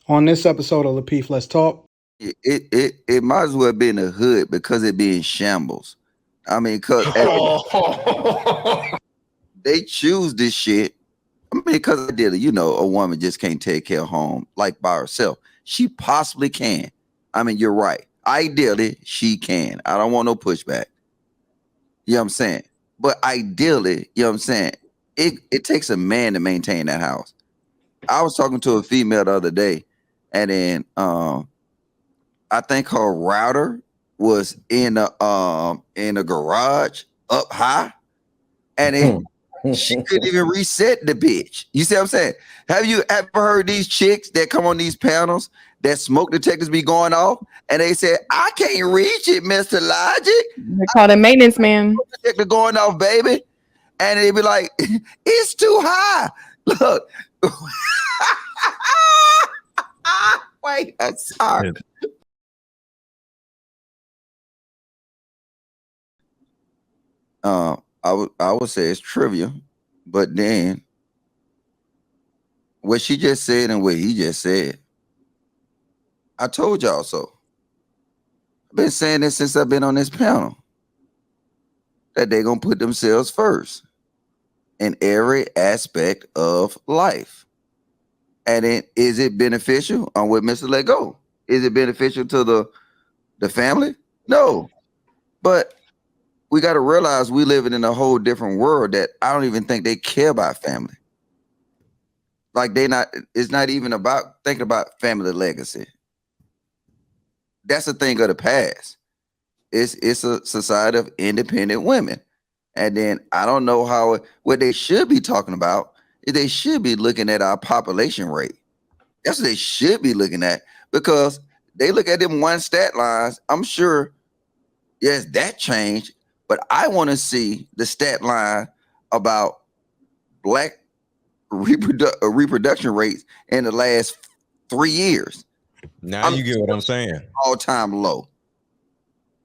On this episode of Lapeef, Let's Talk. It might as well be in the hood because it be in shambles. I mean, cause they choose this shit. I mean, because ideally, a woman just can't take care of home like by herself. She possibly can. I mean, you're right. Ideally, she can. I don't want no pushback. You know what I'm saying? But ideally, you know what I'm saying? It takes a man to maintain that house. I was talking to a female the other day, and then I think her router was in a garage up high, and she couldn't even reset the bitch. You see what I'm saying? Have you ever heard these chicks that come on these panels that smoke detectors be going off, and they say, "I can't reach it, Mr. Logic. They call it maintenance man. Detector going off, baby," and they be like, "It's too high." Look. Wait, I'm sorry. I would say it's trivia, but then what she just said and what he just said, I told y'all so. I've been saying this since I've been on this panel, that they're gonna put themselves first in every aspect of life. And then, is it beneficial? I'm with Mr. Let Go. Is it beneficial to the family? No. But we got to realize we living in a whole different world that I don't even think they care about family. Like it's not even about thinking about family legacy. That's a thing of the past. It's a society of independent women. And then I don't know what they should be talking about is they should be looking at our population rate. That's what they should be looking at, because they look at them one stat lines. I'm sure, yes, that changed, but I want to see the stat line about black reproduction rates in the last 3 years. Now you get what I'm saying. All-time low.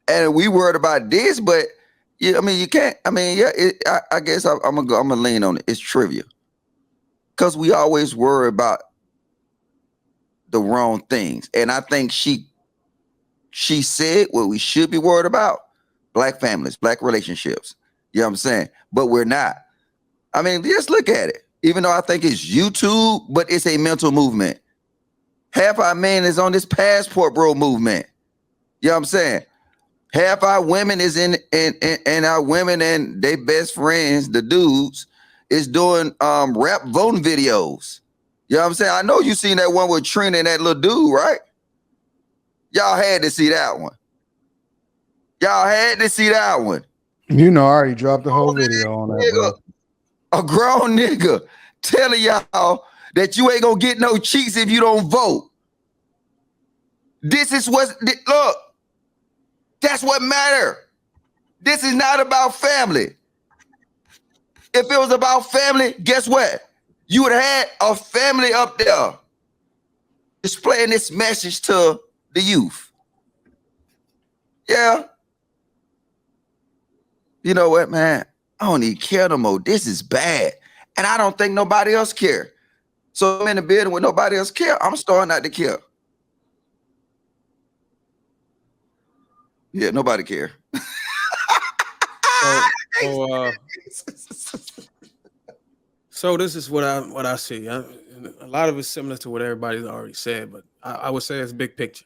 And we worried about this, but yeah, I mean, you can't. I mean, yeah, I guess I'm gonna lean on it. It's trivia, because we always worry about the wrong things, and I think she said what we should be worried about: black families, black relationships. You know what I'm saying? But we're not. I mean, just look at it. Even though I think it's YouTube, but it's a mental movement. Half our men is on this passport bro movement. You know what I'm saying? Half our women is in our women and they best friends, the dudes, is doing rap voting videos. You know what I'm saying? I know you seen that one with Trina and that little dude, right? Y'all had to see that one. Y'all had to see that one. You know, I already dropped the whole video on that, bro. A grown nigga telling y'all that you ain't gonna get no cheeks if you don't vote. This is what, look, that's what matter. This is not about family. If it was about family, guess what? You would have had a family up there displaying this message to the youth. Yeah. You know what, man? I don't even care no more. This is bad. And I don't think nobody else care. So I'm in the building with nobody else care. I'm starting not to care. Yeah, nobody care. So this is what I see. A lot of it's similar to what everybody's already said, but I would say it's big picture.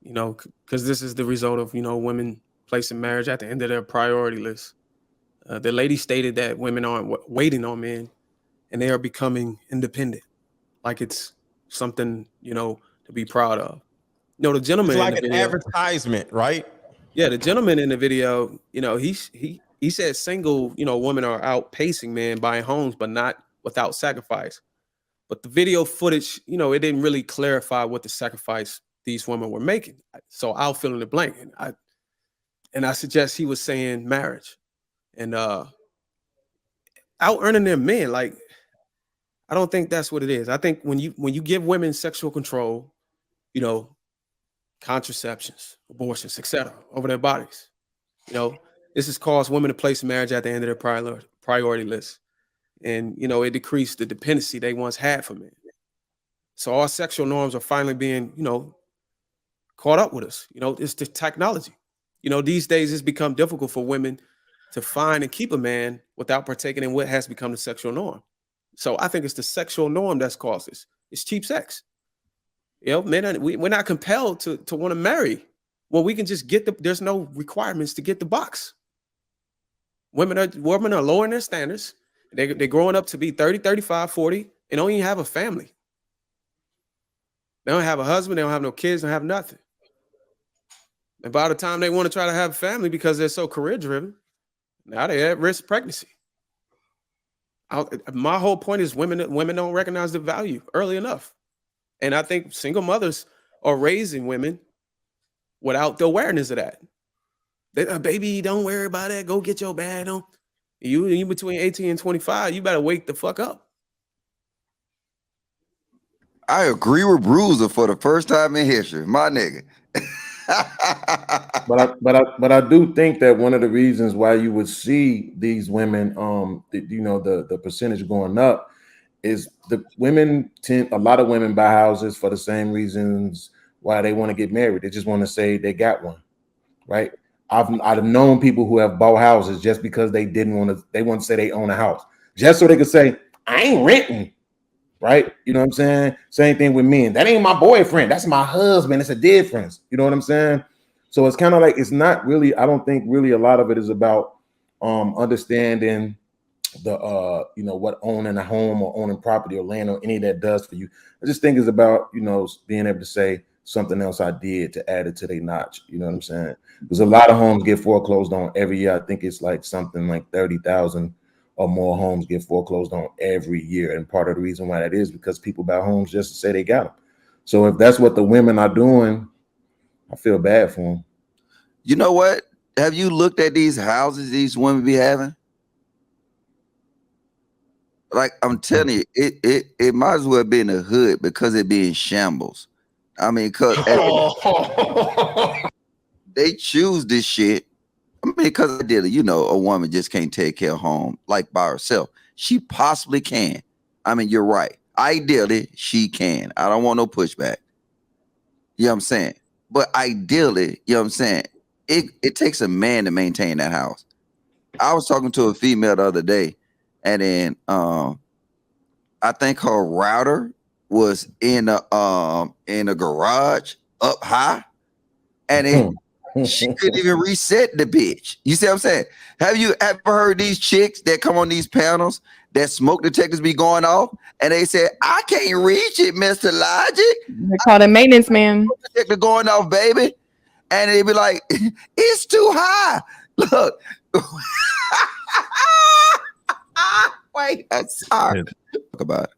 You know, because this is the result of, women placing marriage at the end of their priority list. The lady stated that women aren't waiting on men, and they are becoming independent, like it's something to be proud of. The gentleman, it's like an advertisement, right? Yeah, the gentleman in the video, he said single, women are outpacing men buying homes, but not without sacrifice. But the video footage, it didn't really clarify what the sacrifice these women were making. So I'll fill in the blank. And I suggest he was saying marriage and out earning their men. Like, I don't think that's what it is. I think when you give women sexual control, contraceptions, abortions, etc., over their bodies, this has caused women to place marriage at the end of their priority list. And, it decreased the dependency they once had for men. So our sexual norms are finally being, caught up with us. It's the technology. These days it's become difficult for women to find and keep a man without partaking in what has become the sexual norm. So I think it's the sexual norm that's caused this. It's cheap sex. Men, we're not compelled to want to marry. Well, we can just there's no requirements to get the box. Women are lowering their standards. They're growing up to be 30, 35, 40, and don't even have a family. They don't have a husband. They don't have no kids. They don't have nothing. And by the time they want to try to have a family because they're so career driven, now they're at risk pregnancy. My whole point is women don't recognize the value early enough. And I think single mothers are raising women without the awareness of that. Baby, don't worry about it. Go get your bag on. You between 18 and 25, you better wake the fuck up. I agree with Bruiser for the first time in history, my nigga. but I do think that one of the reasons why you would see these women, the percentage going up, is the women a lot of women buy houses for the same reasons why they want to get married. They just want to say they got one, right? I've known people who have bought houses just because they want to say they own a house, just so they could say, I ain't renting, right? You know what I'm saying? Same thing with men. That ain't my boyfriend. That's my husband. It's a difference. You know what I'm saying? So it's kind of like, it's not really, I don't think really a lot of it is about understanding the what owning a home or owning property or land or any of that does for you. I just think it's about being able to say something else I did to add it to their notch. You know what I'm saying? Because a lot of homes get foreclosed on every year. I think it's like something like 30,000 or more homes get foreclosed on every year, and part of the reason why that is because people buy homes just to say they got them. So if that's what the women are doing, I feel bad for them. You know what? Have you looked at these houses these women be having? Like, I'm telling you, it might as well be in the hood because it be in shambles. I mean, because they choose this shit. I mean, because ideally, a woman just can't take care of home like by herself. She possibly can. I mean, you're right. Ideally, she can. I don't want no pushback. You know what I'm saying? But ideally, you know what I'm saying? It takes a man to maintain that house. I was talking to a female the other day, and then I think her router was in a garage up high, and she couldn't even reset the bitch. You see what I'm saying? Have you ever heard these chicks that come on these panels that smoke detectors be going off, and they say, I can't reach it, Mr. Logic. They call it maintenance man. Detector going off, baby. And they be like, it's too high. Look. Wait, I'm sorry. Talk about it.